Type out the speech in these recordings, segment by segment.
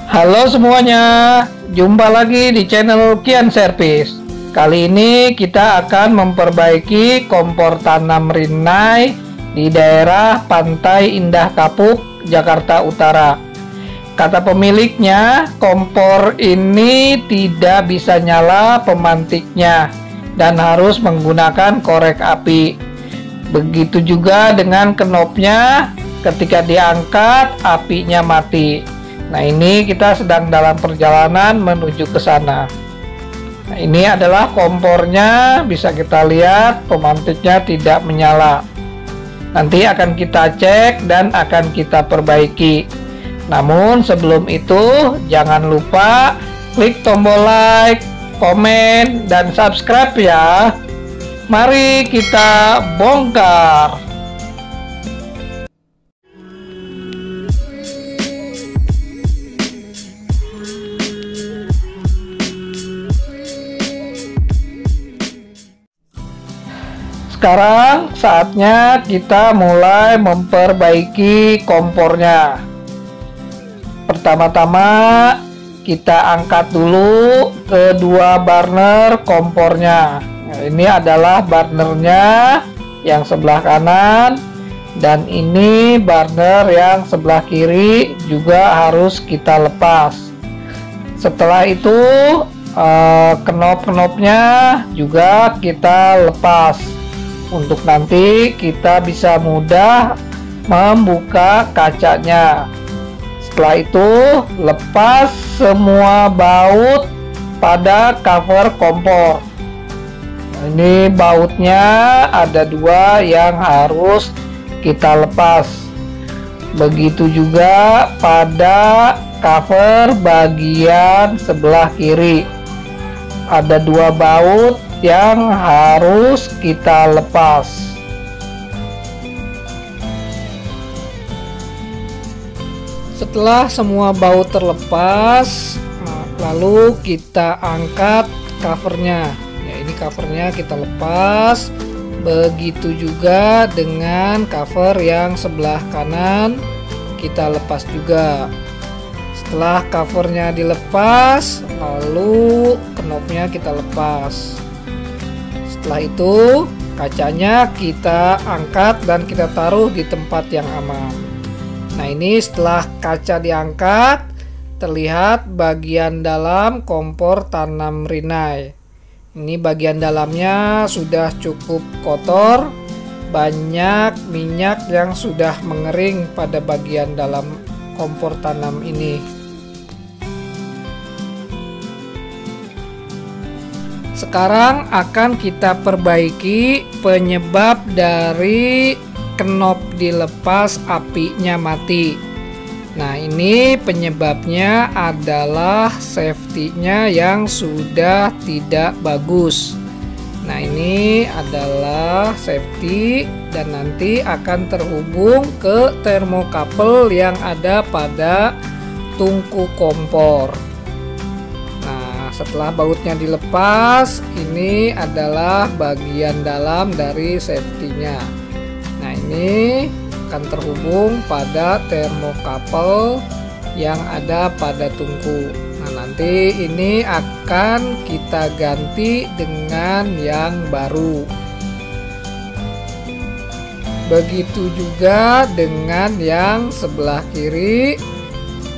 Halo semuanya, jumpa lagi di channel Kian Service. Kali ini kita akan memperbaiki kompor tanam Rinnai di daerah Pantai Indah Kapuk, Jakarta Utara. Kata pemiliknya, kompor ini tidak bisa nyala pemantiknya dan harus menggunakan korek api. Begitu juga dengan knopnya, ketika diangkat apinya mati. Nah, ini kita sedang dalam perjalanan menuju ke sana. Nah, ini adalah kompornya, bisa kita lihat pemantiknya tidak menyala. Nanti akan kita cek dan akan kita perbaiki. Namun sebelum itu jangan lupa klik tombol like, komen, dan subscribe ya. Mari kita bongkar. Sekarang saatnya kita mulai memperbaiki kompornya. Pertama-tama kita angkat dulu kedua burner kompornya. Nah, ini adalah burnernya yang sebelah kanan dan ini burner yang sebelah kiri juga harus kita lepas. Setelah itu knop-knopnya juga kita lepas untuk nanti kita bisa mudah membuka kacanya. Setelah itu lepas semua baut pada cover kompor. Nah, ini bautnya ada dua yang harus kita lepas. Begitu juga pada cover bagian sebelah kiri. Ada dua baut yang harus kita lepas. Setelah semua baut terlepas, lalu kita angkat covernya. Ya, ini covernya kita lepas. Begitu juga dengan cover yang sebelah kanan kita lepas juga. Setelah covernya dilepas, lalu knopnya kita lepas. Setelah itu kacanya kita angkat dan kita taruh di tempat yang aman. Nah, ini setelah kaca diangkat, terlihat bagian dalam kompor tanam Rinnai. Ini bagian dalamnya sudah cukup kotor, banyak minyak yang sudah mengering pada bagian dalam kompor tanam ini. Sekarang akan kita perbaiki penyebab dari knop dilepas apinya mati. Nah, ini penyebabnya adalah safety-nya yang sudah tidak bagus. Nah, ini adalah safety dan nanti akan terhubung ke termokabel yang ada pada tungku kompor. Setelah bautnya dilepas, ini adalah bagian dalam dari safety-nya. Nah, ini akan terhubung pada termokabel yang ada pada tungku. Nah, nanti ini akan kita ganti dengan yang baru. Begitu juga dengan yang sebelah kiri.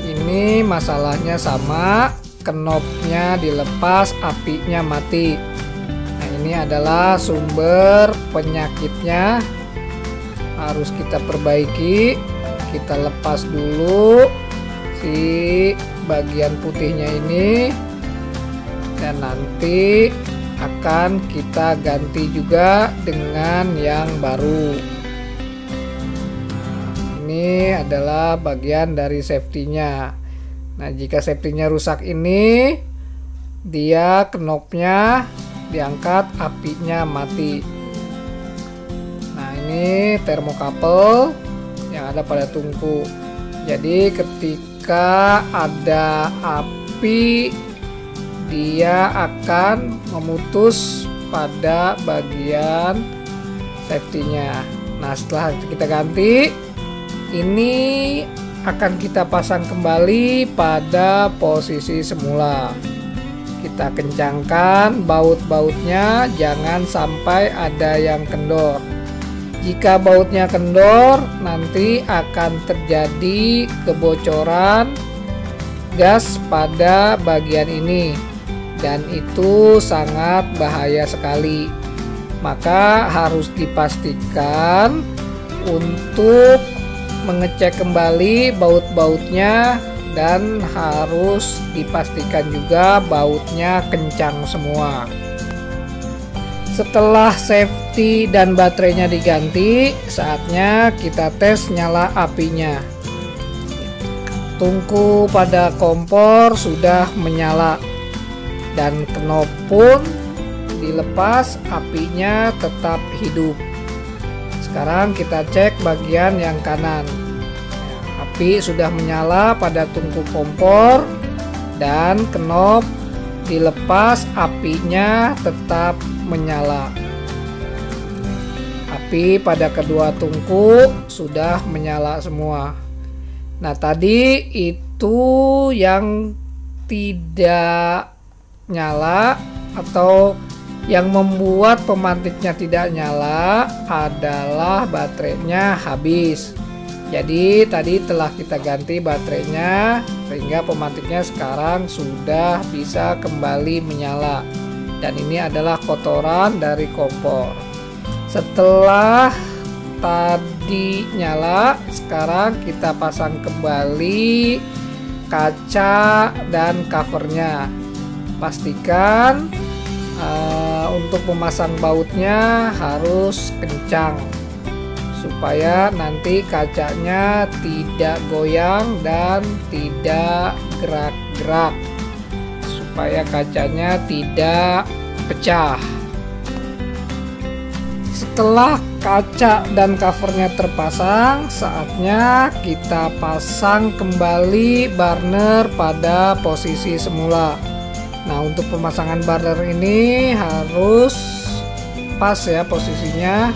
Ini masalahnya sama. Knopnya dilepas, apinya mati. Nah, ini adalah sumber penyakitnya, harus kita perbaiki. Kita lepas dulu si bagian putihnya ini dan nanti akan kita ganti juga dengan yang baru. Nah, ini adalah bagian dari safety-nya. Nah, jika safety-nya rusak ini, dia knopnya diangkat, apinya mati. Nah, ini termokabel yang ada pada tungku. Jadi ketika ada api, dia akan memutus pada bagian safety-nya. Nah, setelah kita ganti, ini akan kita pasang kembali pada posisi semula. Kita kencangkan baut-bautnya, jangan sampai ada yang kendor. Jika bautnya kendor, nanti akan terjadi kebocoran gas pada bagian ini, dan itu sangat bahaya sekali. Maka harus dipastikan untuk mengecek kembali baut-bautnya, dan harus dipastikan juga bautnya kencang semua. Setelah safety dan baterainya diganti, saatnya kita tes nyala apinya. Tungku pada kompor sudah menyala dan knop pun dilepas, apinya tetap hidup. Sekarang kita cek bagian yang kanan. Api sudah menyala pada tungku kompor dan knop dilepas, apinya tetap menyala. Api pada kedua tungku sudah menyala semua. Nah, tadi itu yang tidak nyala atau yang membuat pemantiknya tidak nyala adalah baterainya habis. Jadi tadi telah kita ganti baterainya sehingga pemantiknya sekarang sudah bisa kembali menyala. Dan ini adalah kotoran dari kompor. Setelah tadi nyala, sekarang kita pasang kembali kaca dan covernya. Pastikan untuk memasang bautnya harus kencang supaya nanti kacanya tidak goyang dan tidak gerak-gerak, supaya kacanya tidak pecah. Setelah kaca dan covernya terpasang, saatnya kita pasang kembali burner pada posisi semula. Nah, untuk pemasangan burner ini harus pas ya posisinya.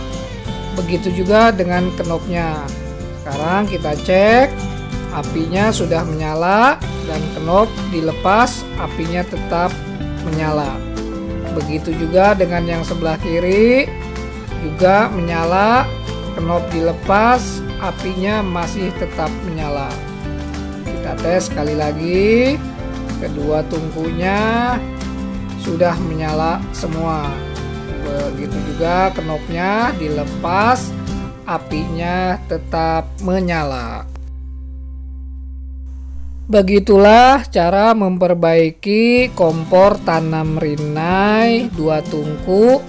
Begitu juga dengan knopnya. Sekarang kita cek, apinya sudah menyala dan knop dilepas, apinya tetap menyala. Begitu juga dengan yang sebelah kiri, juga menyala, knop dilepas, apinya masih tetap menyala. Kita tes sekali lagi. Kedua tungkunya sudah menyala semua. Begitu juga knopnya dilepas, apinya tetap menyala. Begitulah cara memperbaiki kompor tanam rinnai 2 tungku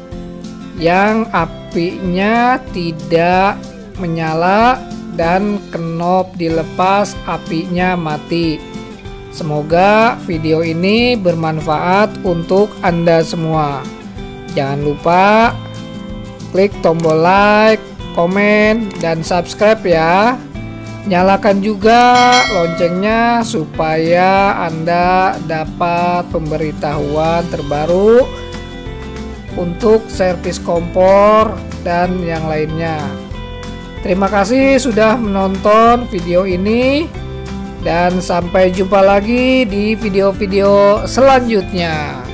yang apinya tidak menyala dan knop dilepas, apinya mati. Semoga video ini bermanfaat untuk Anda semua. Jangan lupa klik tombol like, komen, dan subscribe ya. Nyalakan juga loncengnya supaya Anda dapat pemberitahuan terbaru untuk servis kompor dan yang lainnya. Terima kasih sudah menonton video ini. Dan sampai jumpa lagi di video-video selanjutnya.